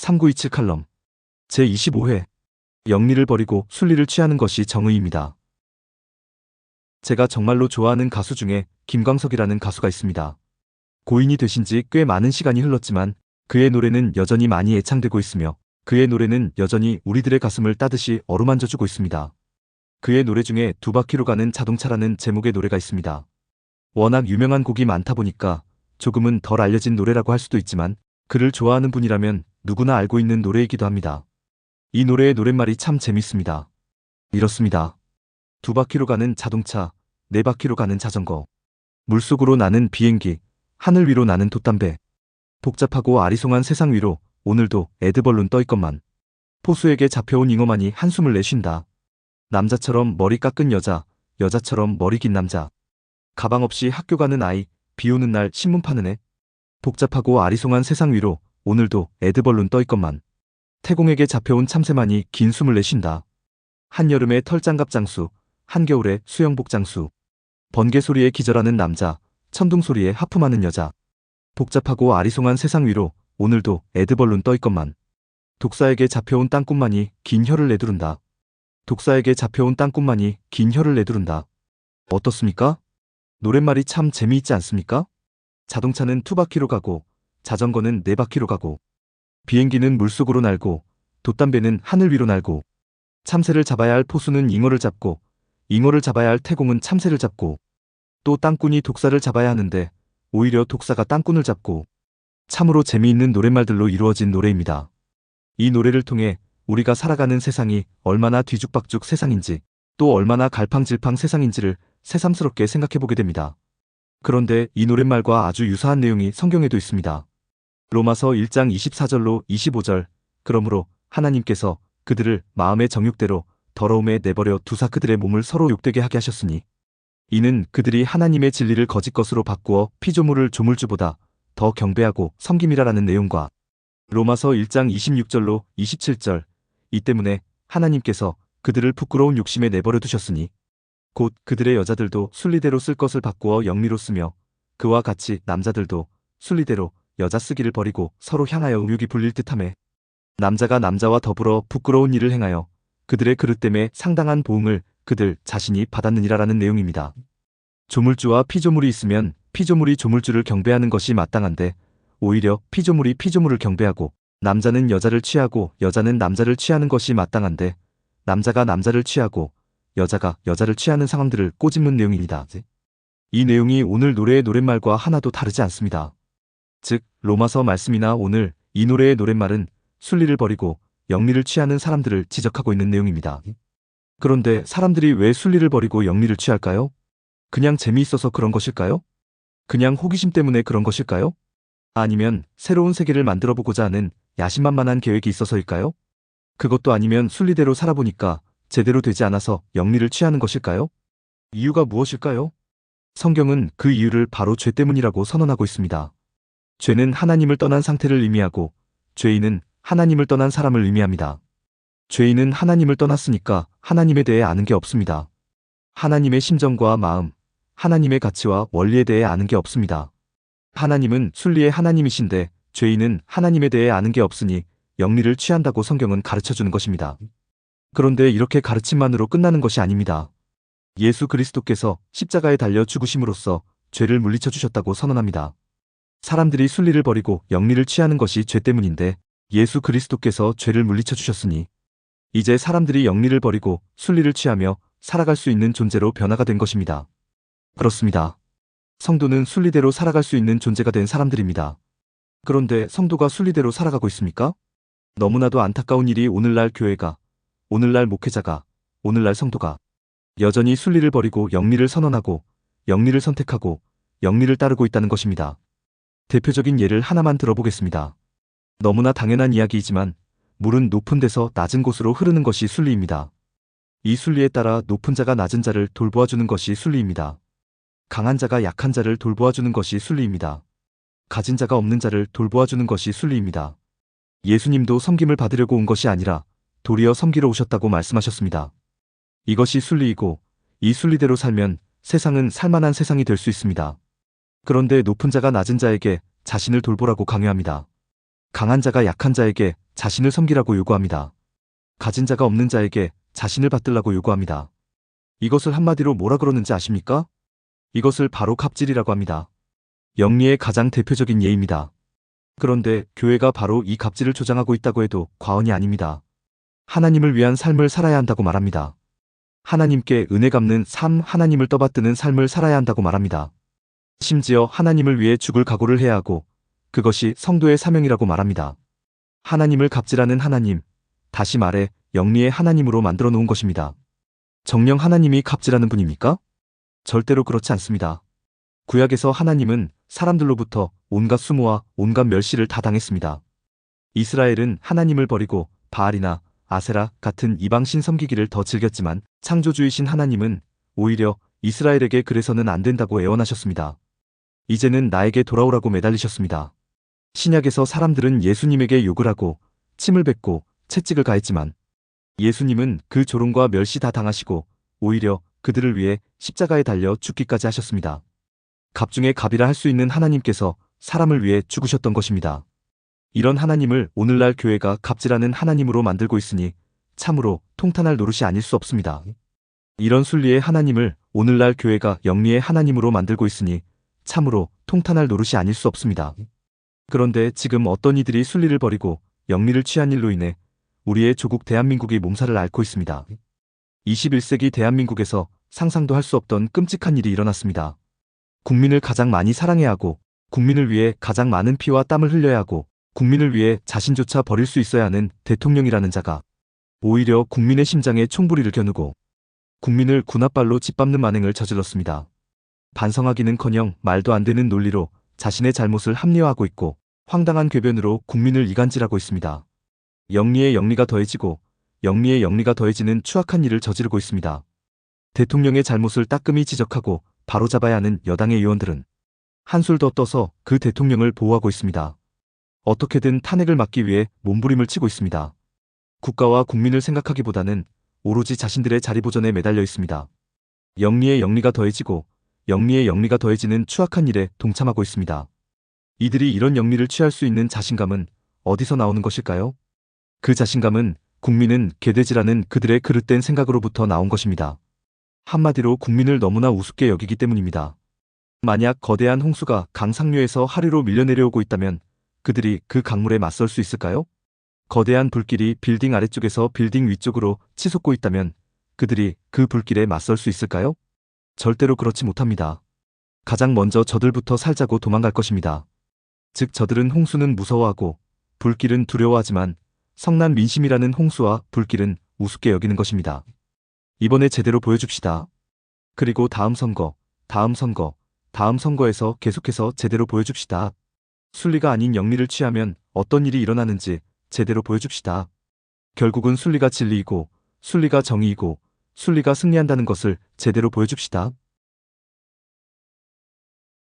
3927 칼럼 제25회 영리를 버리고 순리를 취하는 것이 정의입니다. 제가 정말로 좋아하는 가수 중에 김광석이라는 가수가 있습니다. 고인이 되신 지 꽤 많은 시간이 흘렀지만 그의 노래는 여전히 많이 애창되고 있으며 그의 노래는 여전히 우리들의 가슴을 따듯이 어루만져주고 있습니다. 그의 노래 중에 두 바퀴로 가는 자동차라는 제목의 노래가 있습니다. 워낙 유명한 곡이 많다 보니까 조금은 덜 알려진 노래라고 할 수도 있지만 그를 좋아하는 분이라면 누구나 알고 있는 노래이기도 합니다. 이 노래의 노랫말이 참 재밌습니다. 이렇습니다. 두 바퀴로 가는 자동차, 네 바퀴로 가는 자전거, 물속으로 나는 비행기, 하늘 위로 나는 돛담배, 복잡하고 아리송한 세상 위로 오늘도 에드벌룬 떠있건만, 포수에게 잡혀온 잉어만이 한숨을 내쉰다. 남자처럼 머리 깎은 여자, 여자처럼 머리 긴 남자, 가방 없이 학교 가는 아이, 비 오는 날 신문 파는 애, 복잡하고 아리송한 세상 위로 오늘도 에드벌룬 떠있건만, 태공에게 잡혀온 참새만이 긴 숨을 내쉰다. 한여름에 털장갑 장수, 한겨울에 수영복 장수, 번개 소리에 기절하는 남자, 천둥 소리에 하품하는 여자, 복잡하고 아리송한 세상 위로 오늘도 에드벌룬 떠있건만, 독사에게 잡혀온 땅꾼만이 긴 혀를 내두른다. 독사에게 잡혀온 땅꾼만이 긴 혀를 내두른다. 어떻습니까? 노랫말이 참 재미있지 않습니까? 자동차는 두 바퀴로 가고, 자전거는 네 바퀴로 가고, 비행기는 물속으로 날고, 돛담배는 하늘 위로 날고, 참새를 잡아야 할 포수는 잉어를 잡고, 잉어를 잡아야 할 태공은 참새를 잡고, 또 땅꾼이 독사를 잡아야 하는데 오히려 독사가 땅꾼을 잡고, 참으로 재미있는 노랫말들로 이루어진 노래입니다. 이 노래를 통해 우리가 살아가는 세상이 얼마나 뒤죽박죽 세상인지, 또 얼마나 갈팡질팡 세상인지를 새삼스럽게 생각해보게 됩니다. 그런데 이 노랫말과 아주 유사한 내용이 성경에도 있습니다. 로마서 1장 24절로 25절, 그러므로 하나님께서 그들을 마음의 정욕대로 더러움에 내버려 두사 그들의 몸을 서로 욕되게 하게 하셨으니 이는 그들이 하나님의 진리를 거짓 것으로 바꾸어 피조물을 조물주보다 더 경배하고 섬김이라라는 내용과 로마서 1장 26절로 27절, 이 때문에 하나님께서 그들을 부끄러운 욕심에 내버려 두셨으니 곧 그들의 여자들도 순리대로 쓸 것을 바꾸어 영리로 쓰며 그와 같이 남자들도 순리대로 여자 쓰기를 버리고 서로 향하여 음욕이 불릴 듯하매 남자가 남자와 더불어 부끄러운 일을 행하여 그들의 그릇됨에 상당한 보응을 그들 자신이 받았느니라라는 내용입니다. 조물주와 피조물이 있으면 피조물이 조물주를 경배하는 것이 마땅한데 오히려 피조물이 피조물을 경배하고 남자는 여자를 취하고 여자는 남자를 취하는 것이 마땅한데 남자가 남자를 취하고 여자가 여자를 취하는 상황들을 꼬집는 내용입니다. 이 내용이 오늘 노래의 노랫말과 하나도 다르지 않습니다. 즉 로마서 말씀이나 오늘 이 노래의 노랫말은 순리를 버리고 영리를 취하는 사람들을 지적하고 있는 내용입니다. 그런데 사람들이 왜 순리를 버리고 영리를 취할까요? 그냥 재미있어서 그런 것일까요? 그냥 호기심 때문에 그런 것일까요? 아니면 새로운 세계를 만들어보고자 하는 야심만만한 계획이 있어서일까요? 그것도 아니면 순리대로 살아보니까 제대로 되지 않아서 영리를 취하는 것일까요? 이유가 무엇일까요? 성경은 그 이유를 바로 죄 때문이라고 선언하고 있습니다. 죄는 하나님을 떠난 상태를 의미하고 죄인은 하나님을 떠난 사람을 의미합니다. 죄인은 하나님을 떠났으니까 하나님에 대해 아는 게 없습니다. 하나님의 심정과 마음, 하나님의 가치와 원리에 대해 아는 게 없습니다. 하나님은 순리의 하나님이신데 죄인은 하나님에 대해 아는 게 없으니 영리를 취한다고 성경은 가르쳐주는 것입니다. 그런데 이렇게 가르침만으로 끝나는 것이 아닙니다. 예수 그리스도께서 십자가에 달려 죽으심으로써 죄를 물리쳐 주셨다고 선언합니다. 사람들이 순리를 버리고 영리를 취하는 것이 죄 때문인데 예수 그리스도께서 죄를 물리쳐 주셨으니 이제 사람들이 영리를 버리고 순리를 취하며 살아갈 수 있는 존재로 변화가 된 것입니다. 그렇습니다. 성도는 순리대로 살아갈 수 있는 존재가 된 사람들입니다. 그런데 성도가 순리대로 살아가고 있습니까? 너무나도 안타까운 일이 오늘날 교회가, 오늘날 목회자가, 오늘날 성도가 여전히 순리를 버리고 영리를 선언하고 영리를 선택하고 영리를 따르고 있다는 것입니다. 대표적인 예를 하나만 들어보겠습니다. 너무나 당연한 이야기이지만 물은 높은 데서 낮은 곳으로 흐르는 것이 순리입니다. 이 순리에 따라 높은 자가 낮은 자를 돌보아주는 것이 순리입니다. 강한 자가 약한 자를 돌보아주는 것이 순리입니다. 가진 자가 없는 자를 돌보아주는 것이 순리입니다. 예수님도 섬김을 받으려고 온 것이 아니라 도리어 섬기러 오셨다고 말씀하셨습니다. 이것이 순리이고 이 순리대로 살면 세상은 살만한 세상이 될 수 있습니다. 그런데 높은 자가 낮은 자에게 자신을 돌보라고 강요합니다. 강한 자가 약한 자에게 자신을 섬기라고 요구합니다. 가진 자가 없는 자에게 자신을 받들라고 요구합니다. 이것을 한마디로 뭐라 그러는지 아십니까? 이것을 바로 갑질이라고 합니다. 영리의 가장 대표적인 예입니다. 그런데 교회가 바로 이 갑질을 조장하고 있다고 해도 과언이 아닙니다. 하나님을 위한 삶을 살아야 한다고 말합니다. 하나님께 은혜 갚는 삶, 하나님을 떠받드는 삶을 살아야 한다고 말합니다. 심지어 하나님을 위해 죽을 각오를 해야 하고 그것이 성도의 사명이라고 말합니다. 하나님을 갑질하는 하나님, 다시 말해 영리의 하나님으로 만들어 놓은 것입니다. 정녕 하나님이 갑질하는 분입니까? 절대로 그렇지 않습니다. 구약에서 하나님은 사람들로부터 온갖 수모와 온갖 멸시를 다 당했습니다. 이스라엘은 하나님을 버리고 바알이나 아세라 같은 이방신 섬기기를 더 즐겼지만 창조주이신 하나님은 오히려 이스라엘에게 그래서는 안 된다고 애원하셨습니다. 이제는 나에게 돌아오라고 매달리셨습니다. 신약에서 사람들은 예수님에게 욕을 하고 침을 뱉고 채찍을 가했지만 예수님은 그 조롱과 멸시 다 당하시고 오히려 그들을 위해 십자가에 달려 죽기까지 하셨습니다. 갑 중에 갑이라 할 수 있는 하나님께서 사람을 위해 죽으셨던 것입니다. 이런 하나님을 오늘날 교회가 갑질하는 하나님으로 만들고 있으니 참으로 통탄할 노릇이 아닐 수 없습니다. 이런 순리의 하나님을 오늘날 교회가 영리의 하나님으로 만들고 있으니 참으로 통탄할 노릇이 아닐 수 없습니다. 그런데 지금 어떤 이들이 순리를 버리고 영리를 취한 일로 인해 우리의 조국 대한민국이 몸살을 앓고 있습니다. 21세기 대한민국에서 상상도 할 수 없던 끔찍한 일이 일어났습니다. 국민을 가장 많이 사랑해야 하고 국민을 위해 가장 많은 피와 땀을 흘려야 하고 국민을 위해 자신조차 버릴 수 있어야 하는 대통령이라는 자가 오히려 국민의 심장에 총부리를 겨누고 국민을 군홧발로 짓밟는 만행을 저질렀습니다. 반성하기는커녕 말도 안 되는 논리로 자신의 잘못을 합리화하고 있고 황당한 궤변으로 국민을 이간질하고 있습니다. 영리의 영리가 더해지고 영리의 영리가 더해지는 추악한 일을 저지르고 있습니다. 대통령의 잘못을 따끔히 지적하고 바로잡아야 하는 여당의 의원들은 한술 더 떠서 그 대통령을 보호하고 있습니다. 어떻게든 탄핵을 막기 위해 몸부림을 치고 있습니다. 국가와 국민을 생각하기보다는 오로지 자신들의 자리보전에 매달려 있습니다. 영리의 영리가 더해지고 영리의 영리가 더해지는 추악한 일에 동참하고 있습니다. 이들이 이런 영리를 취할 수 있는 자신감은 어디서 나오는 것일까요? 그 자신감은 국민은 개돼지라는 그들의 그릇된 생각으로부터 나온 것입니다. 한마디로 국민을 너무나 우습게 여기기 때문입니다. 만약 거대한 홍수가 강상류에서 하류로 밀려내려오고 있다면 그들이 그 강물에 맞설 수 있을까요? 거대한 불길이 빌딩 아래쪽에서 빌딩 위쪽으로 치솟고 있다면 그들이 그 불길에 맞설 수 있을까요? 절대로 그렇지 못합니다. 가장 먼저 저들부터 살자고 도망갈 것입니다. 즉 저들은 홍수는 무서워하고 불길은 두려워하지만 성난 민심이라는 홍수와 불길은 우습게 여기는 것입니다. 이번에 제대로 보여줍시다. 그리고 다음 선거, 다음 선거, 다음 선거에서 계속해서 제대로 보여줍시다. 순리가 아닌 영리를 취하면 어떤 일이 일어나는지 제대로 보여줍시다. 결국은 순리가 진리이고 순리가 정의이고 순리가 승리한다는 것을 제대로 보여줍시다.